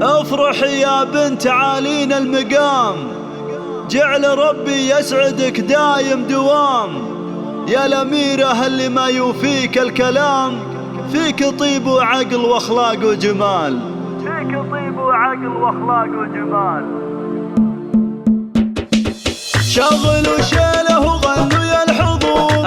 افرحي يا بنت عالينا المقام، جعل ربي يسعدك دايم دوام. يا الأميرة اللي ما يوفيك الكلام، فيك طيب وعقل واخلاق وجمال، فيك طيب وعقل واخلاق وجمال. شغلوا شيله وغنوا يا الحضور،